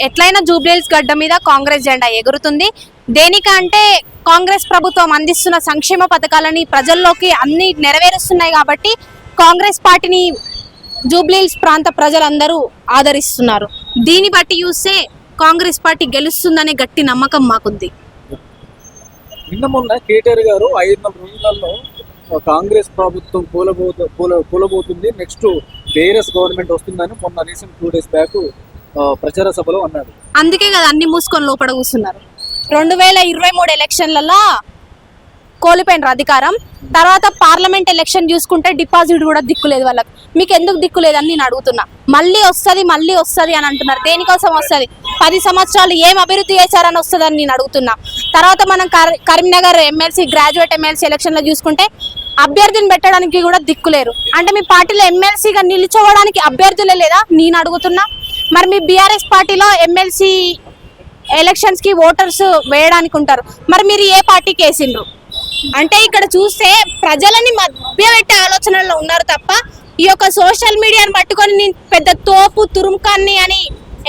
ఎట్లయినా జూబ్లీహిల్స్ గడ్డ మీద కాంగ్రెస్ జెండా ఎగురుతుంది. దేనికంటే కాంగ్రెస్ ప్రభుత్వం అందిస్తున్న సంక్షేమ పథకాలని ప్రజల్లోకి అన్ని నెరవేరుస్తున్నాయి కాబట్టి కాంగ్రెస్ పార్టీని జూబ్లీహిల్స్ ప్రాంత ప్రజలందరూ ఆదరిస్తున్నారు. దీన్ని బట్టి చూస్తే కాంగ్రెస్ పార్టీ గెలుస్తుందనే గట్టి నమ్మకం మాకుంది. నిన్న మొన్న కేటీఆర్ గారు 5 రోజులలో కాంగ్రెస్ ప్రభుత్వం కూలబోతుంది, నెక్స్ట్ బీఆర్ఎస్ గవర్నమెంట్ వస్తుందని మొన్న రీసెంట్ 2 days బ్యాక్ ప్రచార సభలో అన్నారు. అందుకే కదా అన్ని మూసుకొని లోపల కూర్చున్నారు. 2023 ఎలక్షన్లలో కోల్పోయినారు అధికారం. తర్వాత పార్లమెంట్ ఎలక్షన్ చూసుకుంటే డిపాజిట్ కూడా దిక్కులేదు వాళ్ళకి. మీకు ఎందుకు దిక్కులేదని నేను అడుగుతున్నా. మళ్ళీ వస్తుంది అని అంటున్నారు. దేనికోసం వస్తుంది? 10 సంవత్సరాలు ఏం అభివృద్ధి చేశారని వస్తుందని నేను అడుగుతున్నా. తర్వాత మనం కరీంనగర్ ఎమ్మెల్సీ గ్రాడ్యుయేట్ ఎమ్మెల్సీ ఎలక్షన్లో చూసుకుంటే అభ్యర్థిని పెట్టడానికి కూడా దిక్కులేరు. అంటే మీ పార్టీలో ఎమ్మెల్సీగా నిలుచోవడానికి అభ్యర్థులే లేదా నేను అడుగుతున్నా. మరి మీ బీఆర్ఎస్ పార్టీలో ఎమ్మెల్సీ ఎలక్షన్స్ కి ఓటర్స్ వేయడానికి ఉంటారు. మరి మీరు ఏ పార్టీకి వేసిండ్రు? అంటే ఇక్కడ చూస్తే ప్రజలని మధ్య పెట్టే ఆలోచనలో ఉన్నారు తప్ప ఈ యొక్క సోషల్ మీడియాని పట్టుకొని నేను పెద్ద తోపు తురుముకాన్ని అని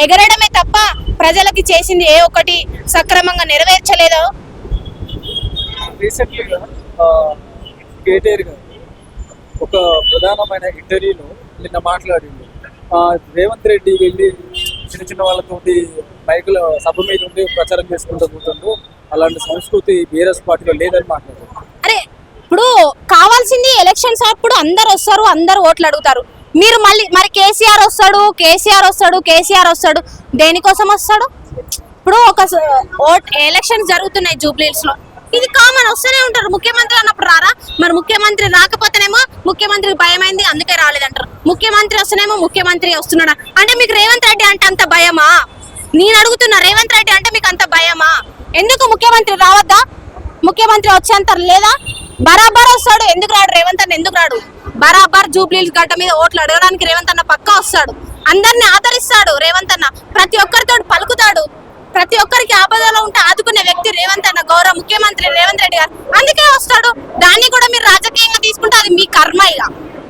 ఎగరడమే తప్ప ప్రజలకి చేసింది ఏ ఒక్కటి సక్రమంగా నెరవేర్చలేదు. రీసెంట్లీగా కేటీఆర్ గారు ఒక ప్రధానమైన ఇంటర్వ్యూలో నిన్న మాట్లాడింది. రేవంత్ రెడ్డి వెళ్ళి చిన్న వాళ్ళతోటి మైకుల సభ మీద ఉండి ప్రచారం చేసుకుంటూ పోతుండ్రు. అలాంటి సంస్కృతి బీఆర్ఎస్ పార్టీలో లేదని మాట్లాడారు. అరే ఇప్పుడు కావాల్సింది ఎలక్షన్స్ అప్పుడు అందరు వస్తారు, అందరు ఓట్లు అడుగుతారు. మీరు మరి కేసీఆర్ వస్తాడు దేనికోసం వస్తాడు? ఇప్పుడు ఒక ఎలక్షన్స్ జరుగుతున్నాయి జూబ్లీహిల్స్ లో, ఇది కామన్, వస్తూనే ఉంటారు. ముఖ్యమంత్రి అన్నప్పుడు రారా? మరి ముఖ్యమంత్రి రాకపోతేనేమో ముఖ్యమంత్రికి భయమైంది అందుకే రాలేదంటారు. ముఖ్యమంత్రి వస్తేనేమో ముఖ్యమంత్రి వస్తున్నాడా అంటే మీకు రేవంత్ రెడ్డి అంటే అంత భయమా? నేను అడుగుతున్నా, రేవంత్ రెడ్డి అంటే మీకు అంత భయమా? ఎందుకు ముఖ్యమంత్రి రావద్దా? ముఖ్యమంత్రి వచ్చేంత లేదా? బరాబర్ వస్తాడు. ఎందుకు రాడు? రేవంత్ అన్న ఎందుకు రాడు? బరాబర్ జూబ్లీహిల్స్ గడ్డ మీద ఓట్లు అడగడానికి రేవంత్ అన్న పక్కా వస్తాడు. అందరిని ఆదరిస్తాడు రేవంత్ అన్న. ప్రతి ఒక్కరితో పలుకుతాడు. ప్రతి ఒక్కరికి ఆపదలో ఉంటే ఆదుకునే వ్యక్తి రేవంత్ అన్న, గౌరవ ముఖ్యమంత్రి రేవంత్ రెడ్డి గారు. అందుకే వస్తాడు. దాన్ని కూడా మీరు రాజకీయంగా తీసుకుంటే అది మీ కర్మ. ఇక